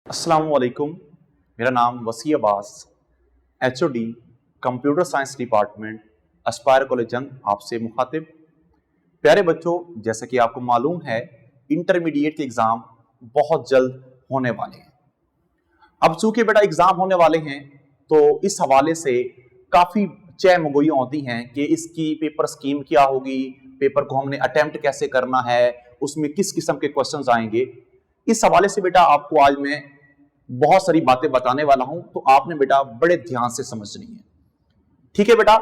अस्सलाम वालेकुम। मेरा नाम वसी Abbas, HOD computer science department, Aspire college जंग आपसे मुखातिब। प्यारे बच्चों, जैसा कि आपको मालूम है इंटरमीडिएट के एग्ज़ाम बहुत जल्द होने वाले हैं। अब चूंकि बेटा एग्ज़ाम होने वाले हैं तो इस हवाले से काफ़ी चहमगोइयाँ होती हैं कि इसकी पेपर स्कीम क्या होगी, पेपर को हमने अटेम्प्ट कैसे करना है, उसमें किस किस्म के क्वेश्चंस आएंगे। इस हवाले से बेटा आपको आज मैं बहुत सारी बातें बताने वाला हूं, तो आपने बेटा बड़े ध्यान से समझनी है। ठीक है बेटा,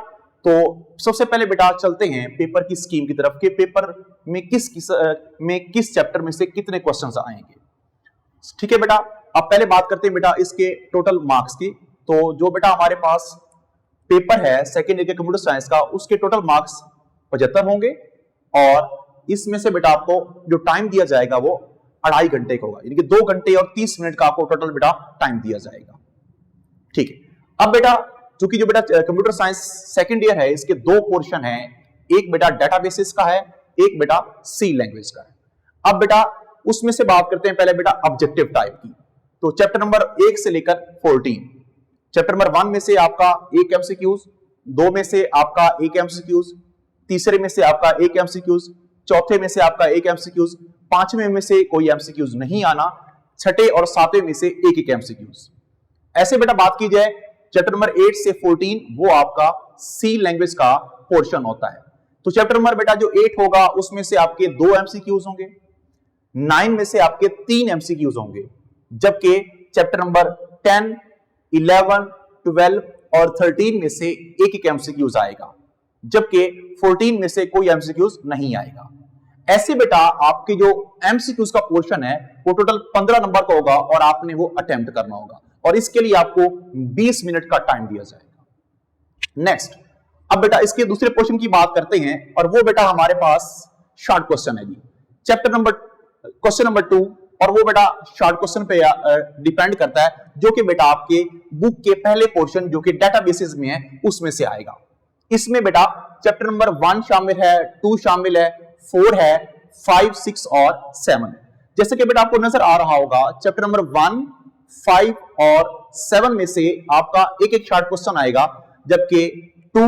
तो सबसे पहले बेटा चलते हैं पेपर की स्कीम की तरफ कि पेपर में किस चैप्टर में से कितने क्वेश्चंस आएंगे। ठीक है बेटा, अब पहले बात करते हैं बेटा इसके टोटल मार्क्स की। तो जो बेटा हमारे पास पेपर है सेकेंड ईयर के कंप्यूटर साइंस का, उसके टोटल मार्क्स 75 होंगे और इसमें से बेटा आपको जो टाइम दिया जाएगा वो 2.5 घंटे का होगा, यानी कि 2 घंटे और 30 मिनट का आपको टोटल बेटा टाइम दिया जाएगा। ठीक है, अब बेटा चूंकि जो बेटा कंप्यूटर साइंस सेकंड ईयर है इसके 2 पोर्शन है, एक बेटा डेटाबेसिस का है, एक बेटा सी लैंग्वेज का है। अब बेटा उसमें से बात करते हैं पहले बेटा ऑब्जेक्टिव टाइप की। तो चैप्टर नंबर 1 से लेकर 14, चैप्टर नंबर 1 में से आपका एक एमसीक्यूज, 2 में से आपका एक एमसीक्यूज, तीसरे में से आपका एक एमसीक्यूज, चौथे में से आपका एक एमसीक्यूज, पांचवें में से कोई एमसीक्यूज नहीं आना, छठे और सातवें में से एक एक एमसीक्यूज। ऐसे बेटा बात की जाए चैप्टर नंबर 8 से 14 वो आपका सी लैंग्वेज का पोर्शन होता है। तो चैप्टर नंबर बेटा जो 8 होगा उसमें से आपके 2 एमसीक्यूज होंगे, 9 में से आपके 3 एमसीक्यूज होंगे, जबकि चैप्टर नंबर 10, 11, 12 और 13 में से एक एक एमसीक्यूज आएगा, जबकि 14 में से कोई एमसीक्यूज नहीं आएगा। ऐसे बेटा आपके जो एमसीक्यूज का पोर्शन है वो टोटल 15 नंबर का होगा और आपने वो अटेम्प्ट करना होगा और इसके लिए आपको 20 मिनट का टाइम दिया जाएगा। नेक्स्ट, अब बेटा इसके दूसरे पोर्शन की बात करते हैं और वो बेटा हमारे पास शॉर्ट क्वेश्चन है जी, क्वेश्चन नंबर 2, और वो बेटा शॉर्ट क्वेश्चन पे डिपेंड करता है जो कि बेटा आपके बुक के पहले पोर्शन जो कि डेटाबेसिस में है उसमें से आएगा। इसमें बेटा चैप्टर नंबर 1 शामिल है, 2 शामिल है, 4 है, 5, 6 और 7। जैसे कि बेटा आपको नजर आ रहा होगा चैप्टर नंबर 1, 5 और 7 में से आपका एक एक शॉर्ट क्वेश्चन आएगा, जबकि 2,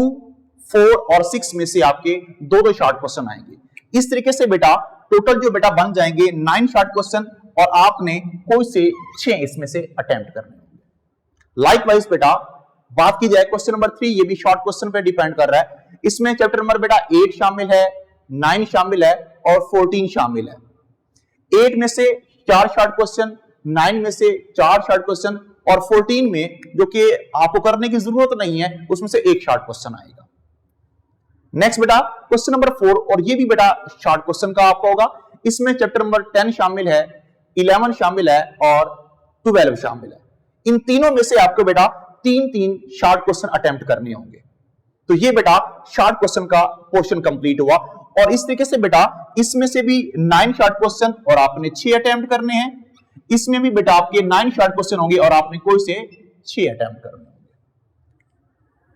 4 और 6 में से आपके 2 शॉर्ट क्वेश्चन आएंगे। इस तरीके से बेटा टोटल जो बेटा बन जाएंगे 9 शॉर्ट क्वेश्चन और आपने कोई से 6 इसमें से अटेम्प्ट करने होंगे। लाइकवाइज बेटा बात की जाए क्वेश्चन नंबर 3, ये भी शॉर्ट क्वेश्चन पे डिपेंड कर रहा है। इसमें चैप्टर नंबर बेटा 8 शामिल है, 9 शामिल है और 14 शामिल है। 8 में से 4 शॉर्ट क्वेश्चन, 9 में से 4 शॉर्ट क्वेश्चन और 14 में जो कि आपको करने की जरूरत नहीं है उसमें से एक शॉर्ट क्वेश्चन आएगा। नेक्स्ट बेटा क्वेश्चन नंबर 4, और ये भी बेटा शॉर्ट क्वेश्चन का आपका होगा। इसमें चैप्टर नंबर 10 शामिल है, 11 शामिल है और 12 शामिल है। इन तीनों में से आपको बेटा 3-3 शॉर्ट क्वेश्चन अटेम्प्ट करने होंगे। तो ये बेटा शॉर्ट क्वेश्चन का पोर्शन कंप्लीट हुआ और इस तरीके से बेटा इसमें से भी 9 शॉर्ट क्वेश्चन और आपने 6 अटेम्प्ट करने हैं। इसमें भी बेटा आपके 9 शॉर्ट क्वेश्चन होंगे और आपने कोई से 6 अटेम्प्ट करने होंगे।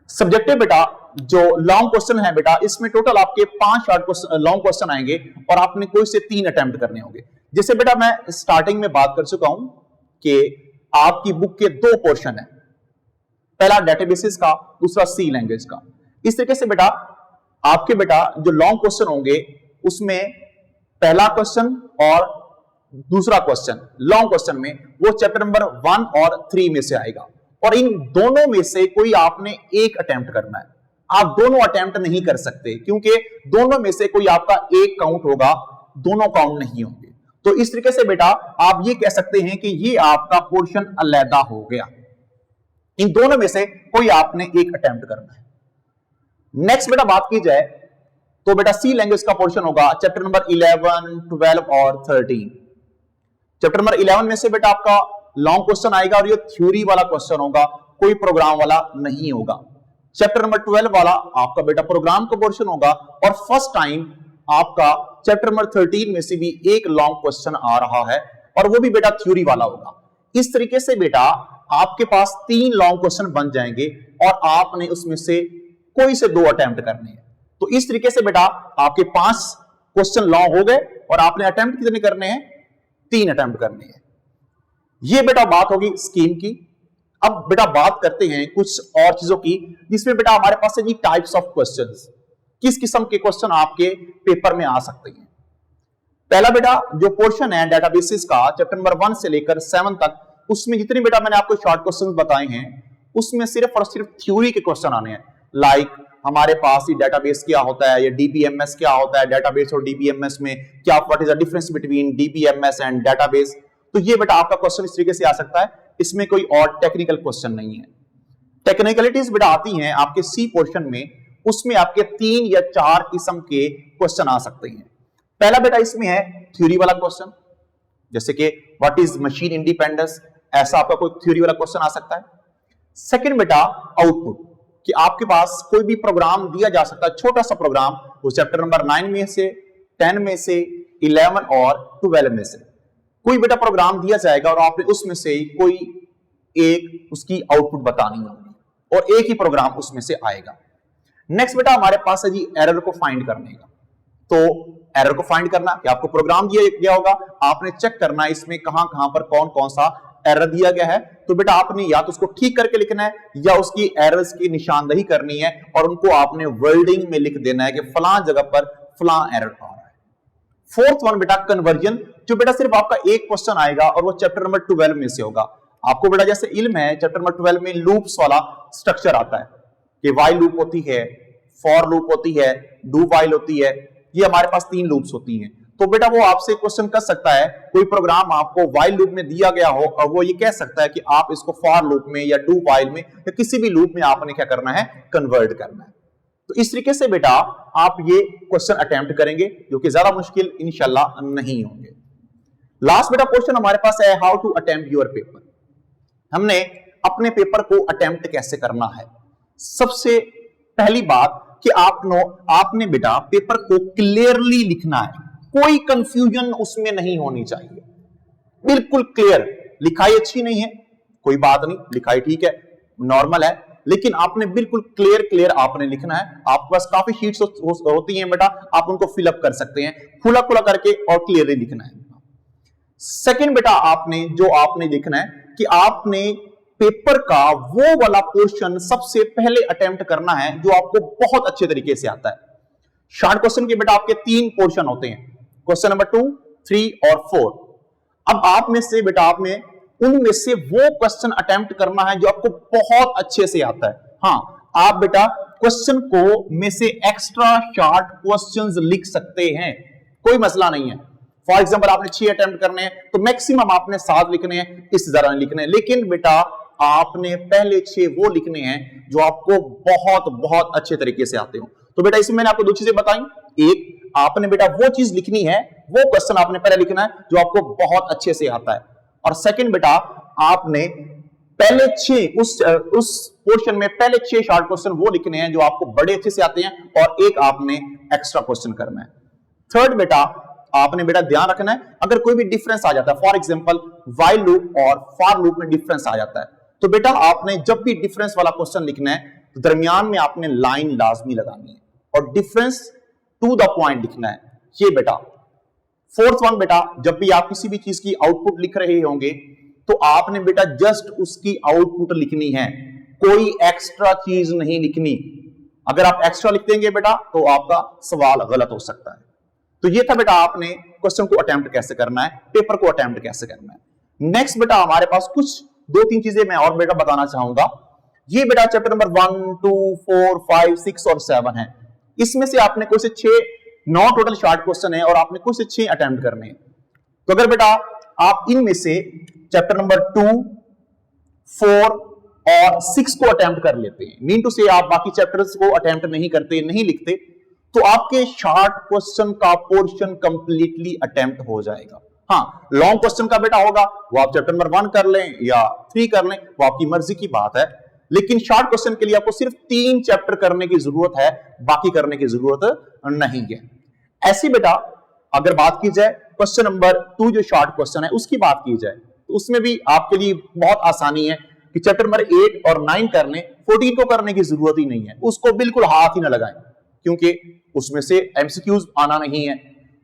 सब्जेक्टिव बेटा जो लॉन्ग क्वेश्चन है बेटा इसमें टोटल आपके 5 शॉर्ट लॉन्ग क्वेश्चन आएंगे और आपने कोई से 3 अटेम्प्ट करने होंगे। जैसे बेटा मैं स्टार्टिंग में बात कर चुका हूं कि आपकी बुक के 2 पोर्शन है, पहला डेटाबेसिस का, दूसरा सी लैंग्वेज का। इस तरीके से बेटा आपके बेटा जो लॉन्ग क्वेश्चन होंगे उसमें पहला क्वेश्चन और दूसरा क्वेश्चन लॉन्ग क्वेश्चन में वो चैप्टर नंबर 1 और 3 में से आएगा और इन दोनों में से कोई आपने एक अटेम्प्ट करना है। आप दोनों अटेम्प्ट नहीं कर सकते क्योंकि दोनों में से कोई आपका एक काउंट होगा, दोनों काउंट नहीं होंगे। तो इस तरीके से बेटा आप ये कह सकते हैं कि ये आपका पोर्शन अलहदा हो गया, इन दोनों में से कोई आपने एक अटेम्प्ट करना है। नेक्स्ट बेटा बात की जाए तो बेटा सी लैंग्वेज का पोर्शन होगा चैप्टर नंबर 11, 12 और 13। चैप्टर नंबर 11 में से बेटा आपका लॉन्ग क्वेश्चन आएगा और ये थ्योरी वाला क्वेश्चन होगा, कोई प्रोग्राम वाला नहीं होगा। चैप्टर नंबर 12 वाला आपका बेटा प्रोग्राम का पोर्शन होगा और फर्स्ट टाइम आपका चैप्टर नंबर 13 में से भी एक लॉन्ग क्वेश्चन आ रहा है और वो भी बेटा थ्योरी वाला होगा। इस तरीके से बेटा आपके पास 3 लॉन्ग क्वेश्चन बन जाएंगे और आपने उसमें से कोई से 2 अटेम्प्ट करने हैं। तो इस तरीके से बेटा आपके 5 क्वेश्चन लॉन्ग हो गए और आपने अटेम्प्ट कितने करने हैं? 3 अटेम्प्ट करने हैं। ये बेटा बात होगी स्कीम की। अब बेटा बात करते हैं कुछ और चीजों की, जिसमें बेटा हमारे पास है जी टाइप्स ऑफ क्वेश्चंस, किस किस्म के क्वेश्चन आपके पेपर में आ सकते हैं। पहला बेटा जो पोर्शन है डेटाबेसेस का चैप्टर नंबर 1 से लेकर 7 तक, उसमें जितनी बेटा मैंने आपको शॉर्ट क्वेश्चंस बताए हैं उसमें सिर्फ और सिर्फ थ्योरी के क्वेश्चन आने हैं। लाइक हमारे पास ये डेटाबेस क्या होता है, ये डीबीएमएस क्या होता है, डेटाबेस और डीबीएमएस में क्या, what is the difference between DBMS and database. तो ये बेटा आपका क्वेश्चन इस तरीके से आ सकता है, इसमें कोई और टेक्निकल क्वेश्चन नहीं है। टेक्निकलिटीज बेटा आती हैं आपके सी पोर्शन में, उसमें आपके 3 या 4 किस्म के क्वेश्चन आ सकते हैं। पहला बेटा इसमें है थ्योरी वाला क्वेश्चन, जैसे कि व्हाट इज मशीन इंडिपेंडेंस, ऐसा आपका कोई थ्योरी वाला क्वेश्चन आ सकता है। सेकंड बेटा आउटपुट, कि आपके पास कोई भी प्रोग्राम दिया जा सकता है, छोटा सा प्रोग्राम, वो चैप्टर नंबर 9 में से, 10 में से, 11 और 12 में से कोई बेटा प्रोग्राम दिया जाएगा और आपने उसमें से कोई एक उसकी आउटपुट बतानी होगी और एक ही प्रोग्राम उसमें से आएगा। नेक्स्ट बेटा हमारे पास है जी एरर को फाइंड करने का। तो एरर को फाइंड करना कि आपको प्रोग्राम दिया गया होगा, आपने चेक करना है इसमें कहां कहां पर कौन कौन सा एरर दिया गया है। तो बेटा आपने या तो उसको ठीक करके लिखना है या उसकी एरर्स की निशानदेही करनी है और उनको आपने वर्डिंग में लिख देना है कि फलां जगह पर फलां एरर आ रहा है। फोर्थ वन बेटा कन्वर्जन, जो बेटा सिर्फ आपका एक क्वेश्चन आएगा और वो चैप्टर नंबर 12 में से होगा। आपको बेटा जैसे इल्म है चैप्टर नंबर 12 में लूप्स वाला स्ट्रक्चर आता है कि वाइल लूप होती है, फॉर लूप होती है, डू वाइल होती है, ये हमारे पास 3 लूप्स होती हैं। तो बेटा वो आपसे क्वेश्चन कर सकता है, कोई प्रोग्राम आपको वाइल लूप में दिया गया हो और वो ये कह सकता है कि आप इसको फॉर लूप में या डू वाइल में या किसी भी लूप में आपने क्या करना है, कन्वर्ट करना है। तो इस तरीके से बेटा आप ये क्वेश्चन अटेम्प्ट करेंगे जो कि ज्यादा मुश्किल इंशाल्लाह नहीं होंगे। लास्ट बेटा क्वेश्चन हमारे पास है how to attempt your paper. हमने अपने पेपर को अटेम्प्ट कैसे करना है। सबसे पहली बात कि आपने बेटा पेपर को क्लियरली लिखना है, कोई कंफ्यूजन उसमें नहीं होनी चाहिए, बिल्कुल क्लियर। लिखाई अच्छी नहीं है कोई बात नहीं, लिखाई ठीक है, नॉर्मल है, लेकिन आपने बिल्कुल क्लियर आपने लिखना है। आपके पास काफी शीट्स होती हैं बेटा, आप उनको फिलअप कर सकते हैं, खुला करके और क्लियरली लिखना है। सेकंड बेटा आपने लिखना है कि आपने पेपर का वो वाला पोर्शन सबसे पहले अटेम्प्ट करना है जो आपको बहुत अच्छे तरीके से आता है। शॉर्ट क्वेश्चन के बेटा आपके 3 पोर्शन होते हैं, क्वेश्चन नंबर 2, 3 और 4। अब आप में से बेटा आपने उनमें से वो क्वेश्चन अटेम्प्ट करना है जो आपको बहुत अच्छे से आता है। हाँ, आप बेटा क्वेश्चन को में से एक्स्ट्रा शॉर्ट क्वेश्चंस लिख सकते हैं, कोई मसला नहीं है। फॉर एग्जांपल आपने 6 अटेम्प्ट करने हैं तो मैक्सिमम आपने 7 लिखने हैं, इससे ज्यादा नहीं लिखने हैं। लेकिन बेटा आपने पहले 6 वो लिखने हैं जो आपको बहुत बहुत अच्छे तरीके से आते हो। तो बेटा इसमें मैंने आपको 2 चीजें बताई, एक आपने बेटा वो चीज लिखनी है, वो क्वेश्चन आपने पहले लिखना है जो आपको बहुत अच्छे से आता है, और सेकंड बेटा आपने पहले 6 उस पोर्शन में पहले 6 शॉर्ट क्वेश्चन वो लिखने हैं जो आपको बड़े अच्छे से आते हैं और एक आपने एक्स्ट्रा क्वेश्चन करना है। थर्ड बेटा आपने बेटा ध्यान रखना है अगर कोई भी डिफरेंस आ जाता है, फॉर एग्जांपल व्हाइल लूप और फॉर लूप में डिफरेंस आ जाता है, तो बेटा आपने जब भी डिफरेंस वाला क्वेश्चन लिखना है तो दरमियान में आपने लाइन लाजमी लगानी है और डिफरेंस टू द पॉइंट लिखना है। ये बेटा फोर्थ वन बेटा जब भी आप किसी भी चीज की आउटपुट लिख रहे होंगे तो आपने बेटा जस्ट उसकी आउटपुट लिखनी है, कोई एक्स्ट्रा चीज नहीं लिखनी। अगर आप एक्स्ट्रा लिख देंगे बेटा तो आपका सवाल गलत हो सकता है। तो ये था बेटा आपने क्वेश्चन को अटेम्प्ट कैसे करना है, पेपर को अटेम्प्ट कैसे करना है। नेक्स्ट बेटा हमारे पास कुछ 2-3 चीजें मैं और बेटा बताना चाहूंगा। ये बेटा चैप्टर नंबर 1, 2, 4, 5, 6 और 7 है। इसमें से आपने कोई से 9 टोटल शॉर्ट क्वेश्चन है और आपने कुछ से 6 अटेम्प्ट करने हैं। तो अगर बेटा आप इनमें से चैप्टर नंबर 2, 4 और 6 को अटेम्प्ट कर लेते हैं, मीन टू से आप बाकी चैप्टर्स को अटेम्प्ट नहीं करते, नहीं लिखते, तो आपके शॉर्ट क्वेश्चन का पोर्शन कंप्लीटली अटेम्प्ट हो जाएगा। हाँ, लॉन्ग क्वेश्चन का बेटा होगा वो आप चैप्टर नंबर 1 कर लें या 3 कर लें, वो आपकी मर्जी की बात है, लेकिन शॉर्ट क्वेश्चन के लिए आपको सिर्फ 3 चैप्टर करने की जरूरत है, बाकी करने की जरूरत नहीं है। ऐसी बेटा अगर बात की जाए क्वेश्चन नंबर 2 जो शॉर्ट क्वेश्चन है उसकी बात की जाए तो उसमें भी आपके लिए बहुत आसानी है कि चैप्टर नंबर 8 और 9 करने, 14 को करने की जरूरत ही नहीं है, उसको बिल्कुल हाथ ही ना लगाएं, क्योंकि उसमें से एमसीक्यूज आना नहीं है,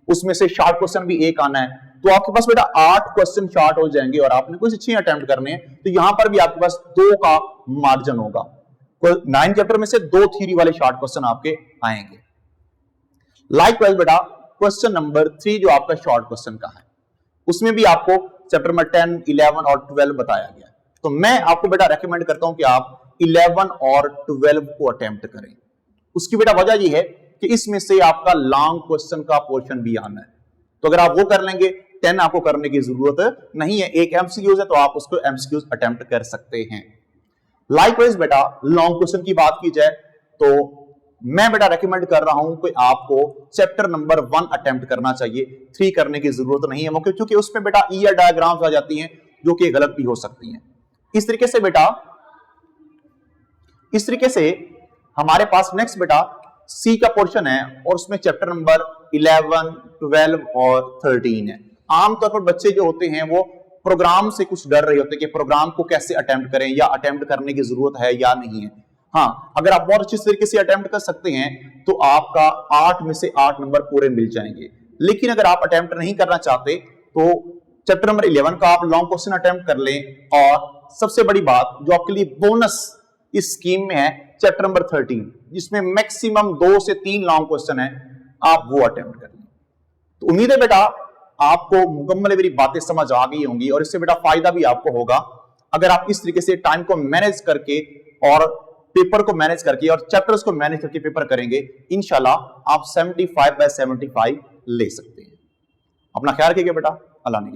उसमें से शॉर्ट क्वेश्चन भी एक आना है, तो आपके पास बेटा 8 क्वेश्चन शॉर्ट हो जाएंगे और आपने कुछ 6 अटेम्प्ट करने हैं, तो यहां पर भी आपके पास 2 का मार्जिन होगा। 9 चैप्टर में से 2 थ्योरी वाले शॉर्ट क्वेश्चन आपके आएंगे। लाइकवाइज बेटा क्वेश्चन नंबर 3 जो आपका शॉर्ट क्वेश्चन का है, उसमें भी आपको चैप्टर नंबर 10, 11 और 12 बताया गया। तो मैं आपको बेटा रेकमेंड करता हूं कि आप 11 और 12 को अटेम्प्ट करें। उसकी बेटा वजह यह है कि इसमें से आपका लॉन्ग क्वेश्चन का पोर्शन भी आना है, तो अगर आप वो कर लेंगे 10 आपको करने की जरूरत नहीं है। एक एमसीक्यूज है तो आप उसको एमसीक्यूज अटेम्प्ट कर सकते हैं। लाइकवाइज बेटा लॉन्ग क्वेश्चन की बात की जाए तो मैं बेटा रेकमेंड कर रहा हूं कि आपको चैप्टर नंबर 1 अटेम्प्ट करना चाहिए, 3 करने की जरूरत नहीं है, क्योंकि उसमें बेटा ईयर डायग्राम्स आ जाती हैं जो कि गलत भी हो सकती हैं। इस तरीके से बेटा हमारे पास नेक्स्ट बेटा सी का पोर्शन है और उसमें चैप्टर नंबर 11, 12 और 13 है। आमतौर पर बच्चे जो होते हैं वो प्रोग्राम से कुछ डर रहे होते हैं कि प्रोग्राम को कैसे अटेम्प्ट करें या अटेम्प्ट करने की जरूरत है या नहीं है। हाँ, अगर आप बहुत अच्छी तरीके से अटेम्प्ट कर सकते हैं तो आपका 8 में से 8 नंबर पूरे मिल जाएंगे। लेकिन अगर आप अटेम्प्ट नहीं करना चाहते तो चैप्टर नंबर 11 का आप लॉन्ग क्वेश्चन अटेम्प्ट कर लें, और सबसे बड़ी बात जो आपके लिए बोनस इस स्कीम में है चैप्टर नंबर 13, जिसमें मैक्सिमम 2 से 3 लॉन्ग क्वेश्चन है, आप वो अटेम्प्ट कर लें। तो उम्मीद है बेटा आपको मुकम्मल मेरी बातें समझ आ गई होंगी और इससे बेटा फायदा भी आपको होगा अगर आप इस तरीके से टाइम को मैनेज करके और पेपर को मैनेज करके और चैप्टर्स को मैनेज करके पेपर करेंगे। इंशाल्लाह आप 75/75 ले सकते हैं। अपना ख्याल रखिएगा बेटा। अल्लाह ने